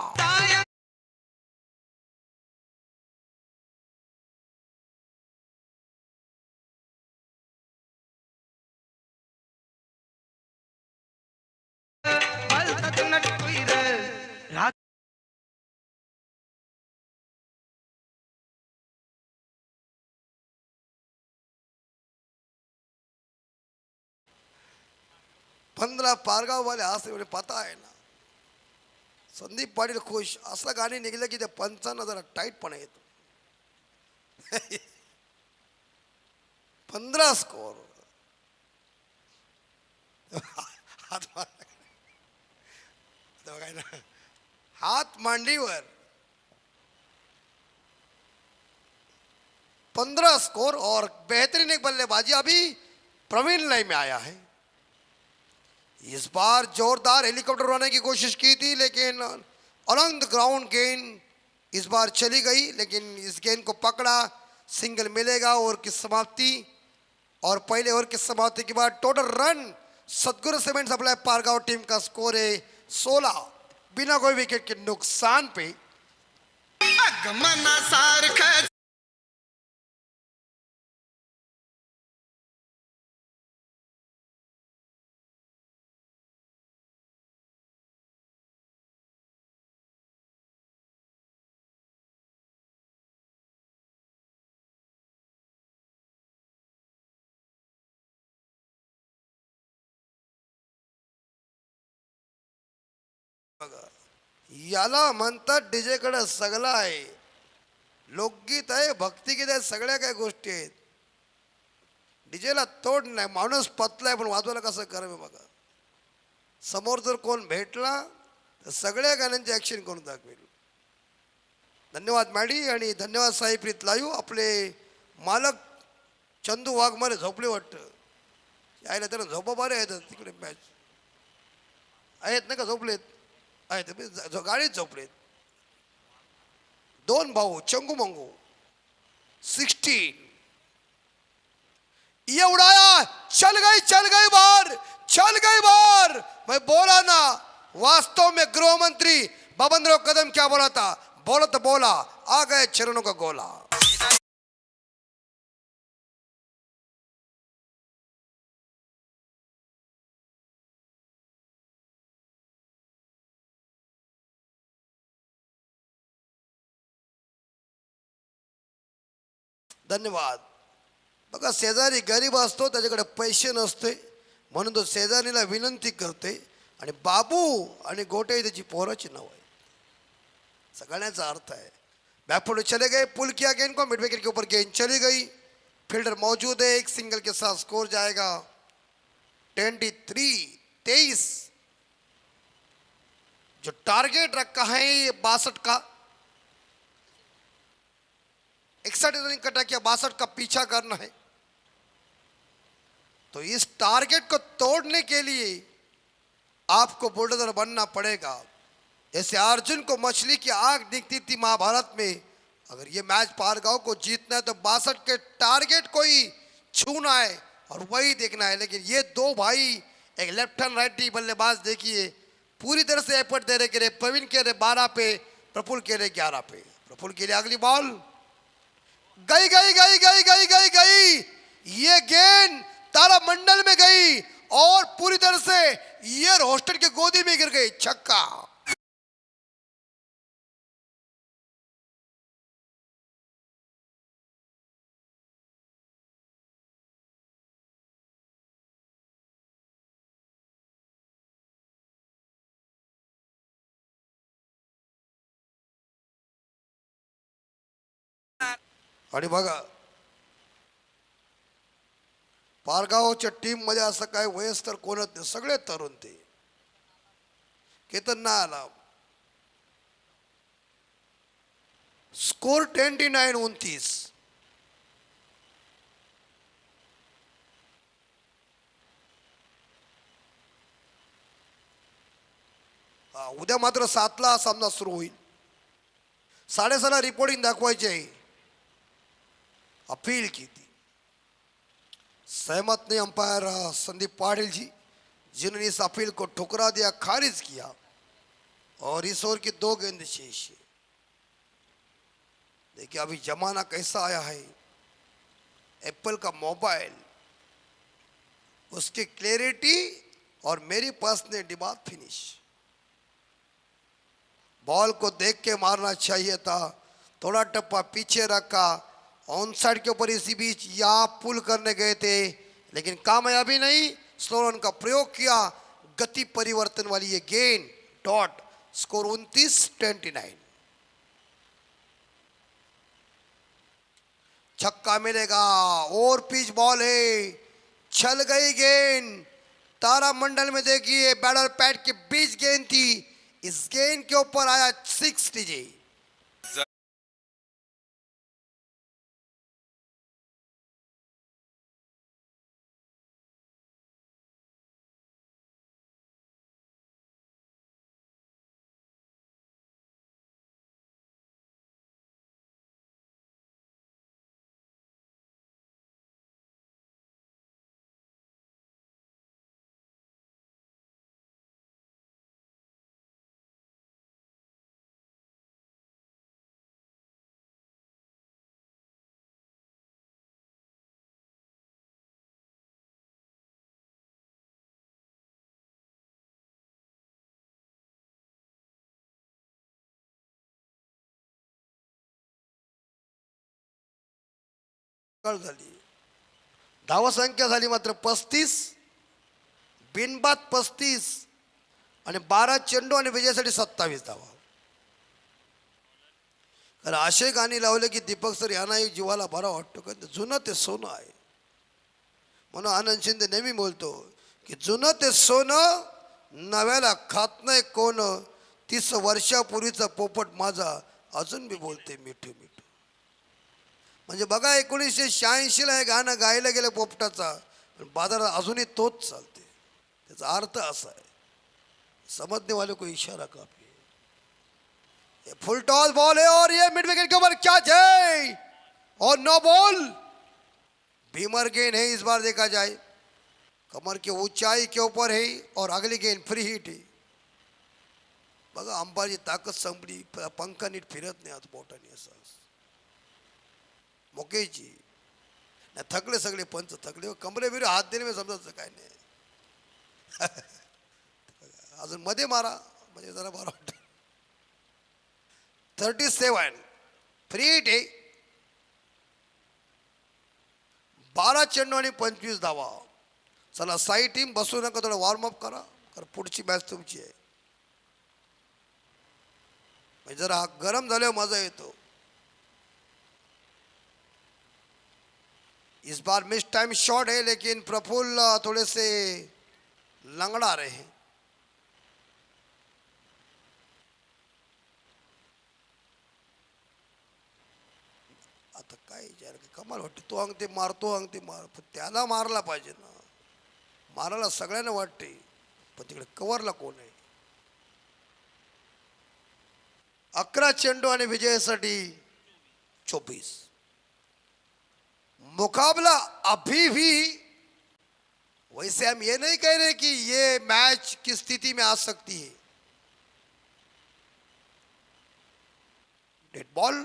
पंधरा पारगाव वाले असं एवढे पता आहे ना. संदीप पाटील खुश, असं गाणी निघलं की ते 55 जरा टाईट पण येतो. 15 स्कोर. हात मांडीवर. 15 स्कोर और बेहतरीन एक बल्लेबाजी अभी प्रवीण लाइन में आया है. इस बार जोरदार हेलीकॉप्टर उड़ाने की कोशिश की थी लेकिन अलॉन्ग द ग्राउंड गेंद इस बार चली गई, लेकिन इस गेंद को पकड़ा, सिंगल मिलेगा. ओवर की समाप्ति और पहले ओवर की समाप्ति के बाद टोटल रन सदगुरु सीमेंट सप्लाई पारगांव टीम का स्कोर है 16 बिना कोई विकेट के नुकसान पे. याला म्हणतात डीजे कडे सगळं आहे. लोकगीत आहे, भक्तिगीत आहे, सगळ्या काही गोष्टी आहेत. डीजेला तोड नाही. माणूस पतलाय पण वाजवायला कसं करावं बघा. समोर जर कोण भेटला तर सगळ्या गाण्यांची ऍक्शन करून दाखवेल. धन्यवाद मॅडी आणि धन्यवाद साई प्रीत लाईव्ह. आपले मालक चंदू वाघमारे झोपले वाटतं. यायला त्यांना झोपा बारे आहेत तिकडे. मॅच आहेत ना का झोपलेत आहेत, गाडीत झोपलेत. 2 भाऊ चंगू मंगू 16 ये उड़ाया, चल गई बाहर, चल गई बाहर. मैं बोला ना, वास्तव में गृह मंत्री बबनराव कदम क्या बोला था, बोला आ गए चरणों का गोला. धन्यवाद. बघा शेजारी गरीब असतो, त्याच्याकडे पैसे नसते, म्हणून तो शेजारीला विनंती करते. आणि बाबू आणि गोटे त्याची पोराची नाव आहे. सगळ्याचा अर्थ आहे. बैकफुट चले गए, पुल किया गेंद को, मिड विकेट के ऊपर गेंद चली गई, फील्डर मौजूद है, एक सिंगल के साथ स्कोर जाएगा 23-23। जो टारगेट रखा है ये 62 का, 61 रन कटा किया, 62 का पीछा करना है। तो इस टारगेट को तोड़ने के लिए आपको बुलडोजर बनना पड़ेगा। जैसे अर्जुन को मछली की आग दिखती थी महाभारत में, अगर ये मैच पारगांव को जीतना है तो 62 के टारगेट को ही छूना है और वही देखना है। लेकिन ये दो भाई, एक लेफ्ट हैंड राइटी बल्लेबाज देखिए, पूरी तरह से एफर्ट दे रहे के रहे। प्रवीण के रहे 12 पे, प्रफुल्ल के रहे 11 पे। प्रफुल्ल के लिए अगली बॉल गई गई गई गई गई गई गई, ये गेंद तारामंडल में गई और पूरी तरह से ये रोस्टर के गोदी में गिर गई, छक्का। आणि बघा पारगावच्या टीम मध्ये असं काय वयस्कर कोणच नाही, सगळे तरुण ते. केतन ना आला. स्कोर 29-29. उद्या मात्र 7ला सामना सुरू होईल. 6:30ला रिपोर्टिंग दाखवायची आहे. अपील की थी, सहमत नहीं अंपायर संदीप पाटिल जी, जिन्होंने इस अपील को ठुकरा दिया, खारिज किया और इस ओवर की 2 गेंद शेष है. देखिए अभी जमाना कैसा आया है, एप्पल का मोबाइल, उसकी क्लैरिटी और मेरी पर्सनैलिटी बात फिनिश. बॉल को देख के मारना चाहिए था, थोड़ा टप्पा पीछे रखा, ऑन साइड के ऊपर इसी बीच यहाँ पुल करने गए थे लेकिन कामयाबी नहीं. स्लो रन का प्रयोग किया, गति परिवर्तन वाली ये गेंद, डॉट. स्कोर 29-29. छक्का मिलेगा और पिच बॉल है, छल गई गेंद. तारामंडल में देखिए बैटर पैड के बीच गेंद थी, इस गेंद के ऊपर आया 6 डीजे. झाली. धावसंख्या झाली मात्र 35, बिनबाद 35 आणि 12 चेंडू आणि विजयासाठी 27 धावा. कारण असे गाणी लावले की दीपक सर यांनाही जीवाला बरा वाटतो, कारण जुनं ते सोनं आहे. म्हणून आनंद शिंदे नेहमी बोलतो की जुनं ते सोनं नव्याला खात नाही कोण, 30 वर्षापूर्वीचा पोपट माझा अजून बी बोलते मिठू मिठू. म्हणजे बघा 1986ला हे गाणं गायला गेलं पोपटाचा, पण बाजारात अजूनही तोच चालते. त्याचा अर्थ असा आहे, समझने वाले को इशारा काफी है. ये फुल टॉस बॉल है और ये मिड विकेट के ऊपर कैच है और नो बॉल. बीमर गेंद है, इस बार देखा जाए कमर की ऊंचाई के ऊपर है और अगली गेंद फ्री हिट है. बघा अंबाची ताकद संपली, पंखा नीट फिरत नाही आज बोटाने. असं मुकेश जी नाही थकले, सगळे पंच थकले, कमरे बिरे हात देणे समजायचं काय नाही. अजून मध्ये मारा म्हणजे जरा बरं वाटत. 37 फ्री हिट आहे, 12 चेंडू आणि 25 धावा. चला साई टीम बसू नका, थोडं वॉर्मअप करा, कारण पुढची मॅच तुमची आहे. म्हणजे जरा गरम झाल्यावर मजा येतो. इस बार मिस टाइम शॉट है, लेकिन प्रफुल्ल थोड़े से लंगड़ा रहे हैं. आता काय यार, कमाल वाटते. तो अंगठी मारतो, अंगठी मार, पण त्याला मारला पाहिजे ना. मारायला सगळ्यांना वाटते, पण तिकडे कव्हरला कोण आहे. 11 चेंडू आणि विजयासाठी 24. मुकाबला अभी भी, वैसे हम ये नहीं कह रहे कि ये मैच किस स्थिति में आ सकती है. डेड बॉल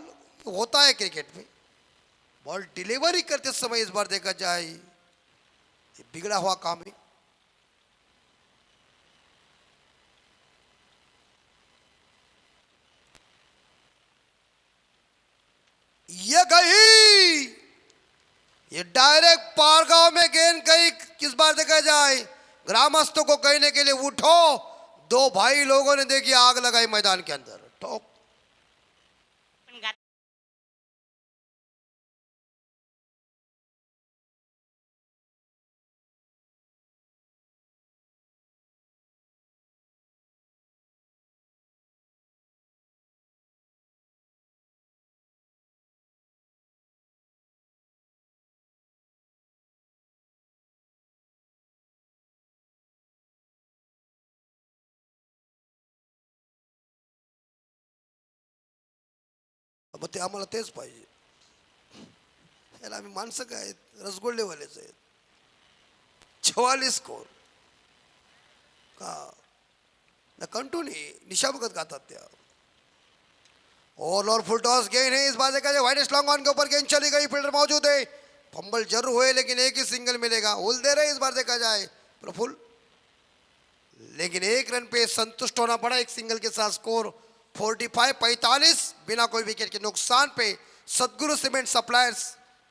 होता है क्रिकेट में. बॉल डिलीवरी करते समय इस बार देखा जाए ये बिगड़ा हुआ काम है. ये गई, ये डायरेक्ट पारगांव में गेंद गई. किस बार देखा जाए ग्रामस्थों को कहने के लिए उठो, दो भाई लोगों ने देखिए आग लगाई मैदान के अंदर. ठोक. मग ते आम्हाला तेच पाहिजे. याला आम्ही माणसं काय आहेत, रसगुल्लेवालेच आहेत. 44 स्कोर का ना, कंटूनी निशा भगत गातात त्या. और फुल टॉस गेंद है. इस बार देखा जाए वाइडेस्ट लॉन्ग ऑन के ऊपर गेंद चली गई. फील्डर मौजूद है. फंबल जरूर हुए, लेकिन एक ही सिंगल मिलेगा. उल दे रहे इस बार देखा जाए प्रफुल्ल, लेकिन एक रन पे संतुष्ट होना पड़ा. एक सिंगल के साथ स्कोर 45 बिना कोई विकेट के नुकसान पे सदगुरु सीमेंट सप्लायर्स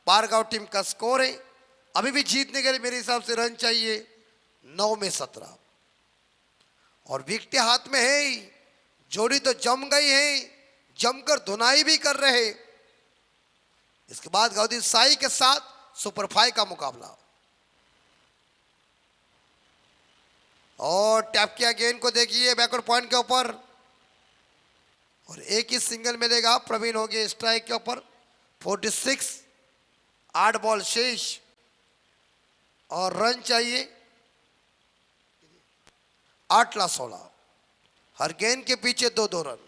बारगांव टीम का स्कोर है. अभी भी जीतने के लिए मेरे हिसाब से रन चाहिए 9 में 17, और विकेट हाथ में है. जोड़ी तो जम गई है, जमकर धुनाई भी कर रहे. इसके बाद गौदी साई के साथ सुपर 5 का मुकाबला. और टैप किया गेंद को देखिए बैकवर्ड पॉइंट के ऊपर, और एक ही सिंगल मिलेगा. प्रवीण हो गए स्ट्राइक के ऊपर. 46, 8 बॉल शेष और रन चाहिए 8/16. हर गेंद के पीछे 2-2 रन.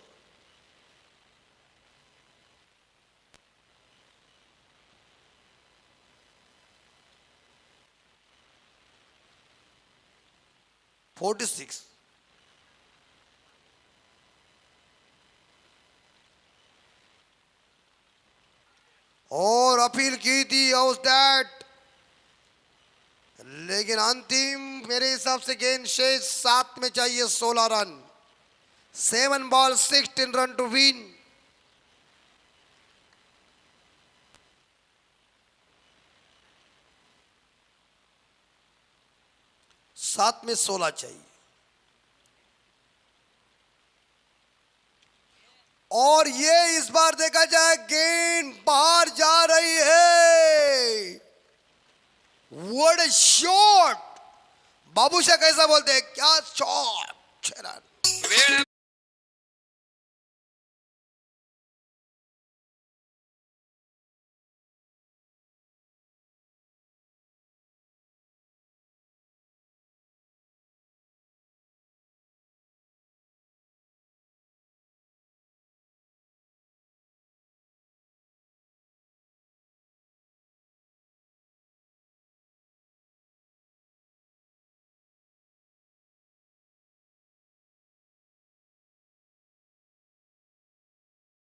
और अपील की थी हाउस दैट, लेकिन अंतिम मेरे हिसाब से गेंद शेष 7 में चाहिए 16 run. 7 ball 16 run to win. सात में 16 चाहिए. और ये इस बार देखा जाए गेंद बाहर जा रही है. What a shot. बाबूशाह कैसा बोलते हैं, क्या शॉट. 6 रन.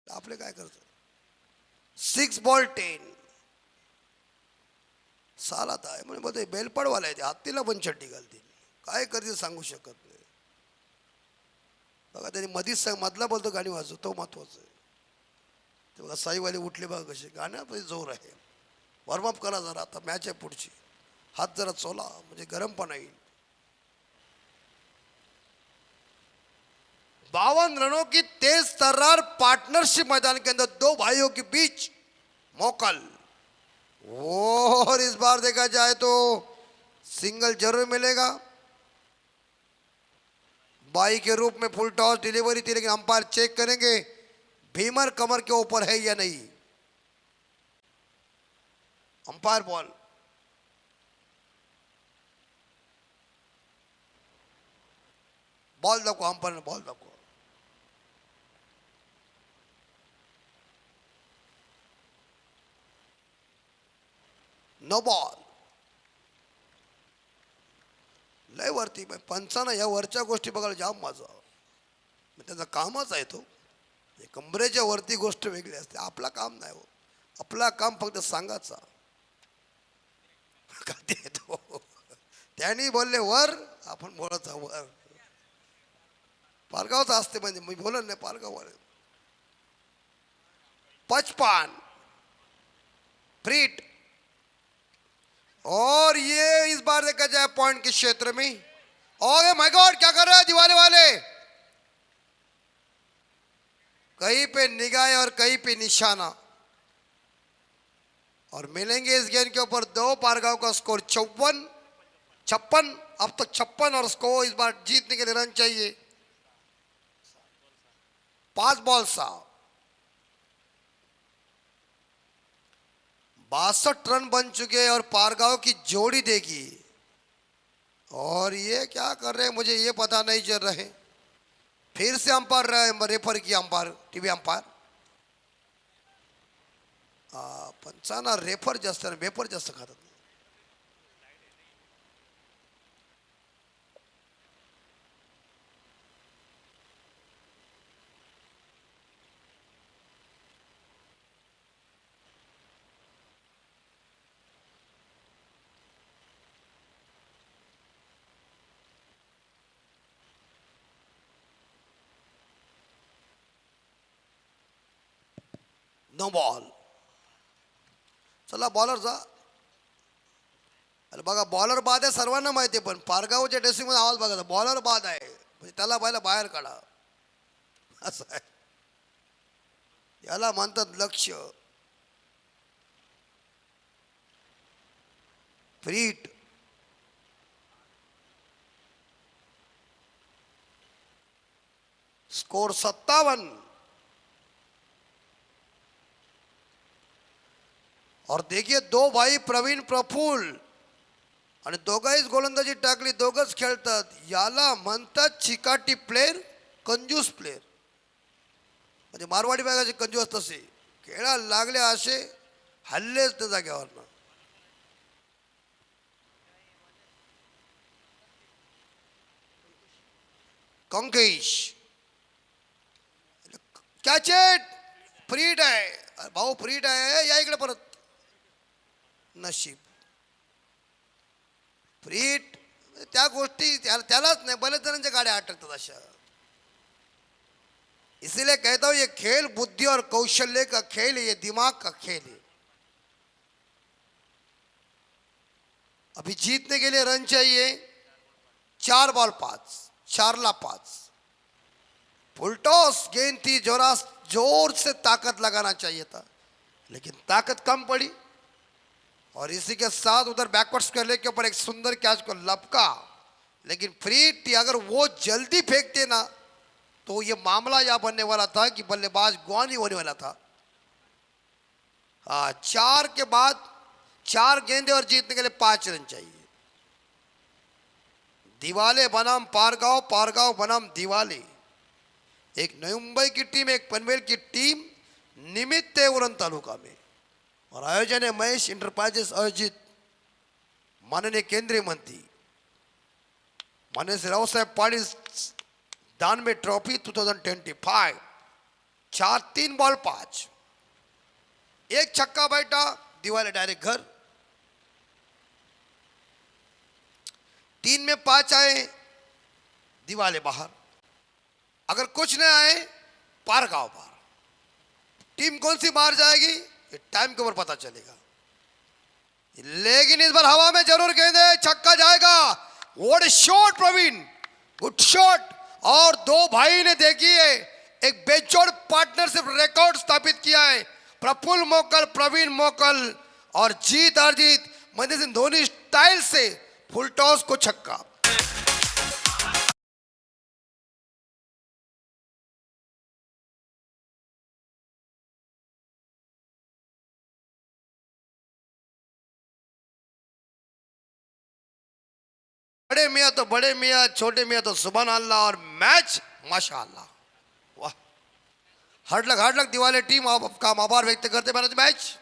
आपले काय करतो. 6 बॉल 10. सालात आहे म्हणजे बोलते बेलपडवाला आहे ते, हत्तीला पण चड्डी घालतील. काय करतील सांगू शकत नाही. बघा त्यांनी मधीच मधला बोलतो गाणी वाजव, तो महत्वाचं आहे. ते बघा साईवाले उठले बघा कसे. गाण्यामध्ये जोर आहे. वॉर्मअप करा जरा, आता मॅच आहे पुढची. हात जरा चोला म्हणजे गरमपणा येईल. 52 रनों की तेज तर्रार पार्टनरशिप मैदान के अंदर दो भाइयों के बीच. मोकल और इस बार देखा जाए तो सिंगल जरूर मिलेगा, बाई के रूप में फुल टॉस डिलीवरी थी, लेकिन अंपायर चेक करेंगे भीमर कमर के ऊपर है या नहीं। अंपायर बॉल, बॉल दाखवा, अंपायर ने बॉल दाखवा। No ball. लय वरती पंचांना या वरच्या गोष्टी बघायला जाम मजा, त्याचा कामच आहे तो. कंबरेच्या वरती गोष्ट वेगळी असते, आपला काम नाही हो. आपला काम फक्त सांगायचा का ते तो. त्यांनी बोलले वर, आपण बोलत वर. पारगावचा असते म्हणजे मी बोलत नाही पारगावर. 55 फ्रीट, और ये इस बार देखा जाए पॉइंट के क्षेत्र में. और माय गॉड क्या कर रहे हैं दीवाने वाले, कहीं पे निगाह और कहीं पे निशाना. और मिलेंगे इस गेंद के ऊपर दो. पारगांव का स्कोर 56, अब तक 56 और स्कोर इस बार जीतने के लिए रन चाहिए. 5 बॉल 62 रन बन चुके और पारगांव की जोड़ी देगी. और ये क्या कर रहे हैं मुझे ये पता नहीं चल रहे. फिर से अंपायर रेफर किया, अंपायर टीवी अंपायर. पंचांना रेफर जास्त वेपर जास्त खातात. No ball. चला बॉलर जा. अरे बघा बॉलर बाद आहे सर्वांना माहिती आहे, पण पारगावच्या ड्रेसिंग मध्ये आवाज बघा बॉलर बाद आहे म्हणजे त्याला पहिला बाहेर काढा असं आहे. याला म्हणतात लक्ष. फ्रीट, स्कोर 57. और देखिए दो भाई प्रवीण प्रफुल्ल आणि दोघांनीच गोलंदाजी टाकली, दोघच खेळतात. याला म्हणतात चिकाटी प्लेयर, कंजूस प्लेयर. म्हणजे मारवाडी बघायचे कंजूस तसे खेळायला लागले, असे हल्लेच त्या जाग्यावर. कंकेश कॅचेट, फ्रीट आहे भाऊ, फ्रीट आहे. या इकडे परत. नशीब फ्रीट, त्या गोष्टी त्यालाच नाही बरेच जणांच्या गाड्या अटकतात अशा. इसीलिए कहता हूं ये खेल बुद्धि और कौशल्य का खेल है, ये दिमाग का खेल है. अभी जीतने के लिए रन चाहिए. 4 बॉल 5, 4 ला 5. फुलटॉस गेंद थी, जोर से ताकत लगाना चाहिए था, लेकिन ताकत कम पड़ी. और इसी के साथ उधर बैकवर्ड स्क्वायर के ऊपर एक सुंदर कैच को लपका. लेकिन फ्रीट अगर वो जल्दी फेंकते ना तो ये मामला यह बनने वाला था कि बल्लेबाज गुआनी होने वाला था. 4 के बाद 4 गेंदे और जीतने के लिए 5 रन चाहिए. दिवाले बनाम पारगांव, पारगांव बनाम दिवाले. एक नई मुंबई की टीम, एक पनवेल की टीम निमित्त है उरण तालुका में. और आयोजन है महेश इंटरप्राइजेस आयोजित माननीय केंद्रीय मंत्री माननीय श्री रावसाहेब पाटील दानवे ट्रॉफी 2025. 4-3 बॉल 5, एक छक्का बैठा. दिवाले डायरेक्ट घर. 3 में 5 आए, दिवाले बाहर. अगर कुछ नहीं आए पारगांव बाहर. टीम कौन सी बाहर जाएगी ये टाइम के ऊपर पता चलेगा. लेकिन इस बार हवा में जरूर गेंदे, छक्का जाएगा. What a shot Praveen, good shot. और दो भाई ने देखिए एक बेजोड़ पार्टनरशिप रिकॉर्ड स्थापित किया है. प्रफुल्ल मोकल, प्रवीण मोकल. और जीत हार जीत महेंद्र सिंह धोनी स्टाइल से फुल टॉस को छक्का। बड़े मियाँ तो बड़े मियाँ, छोटे मियाँ तो सुभान अल्लाह। और मैच माशाअल्लाह, वाह। हार्ड लक दिवाले टीम आपका आभार व्यक्त करते मैन ऑफ द मैच।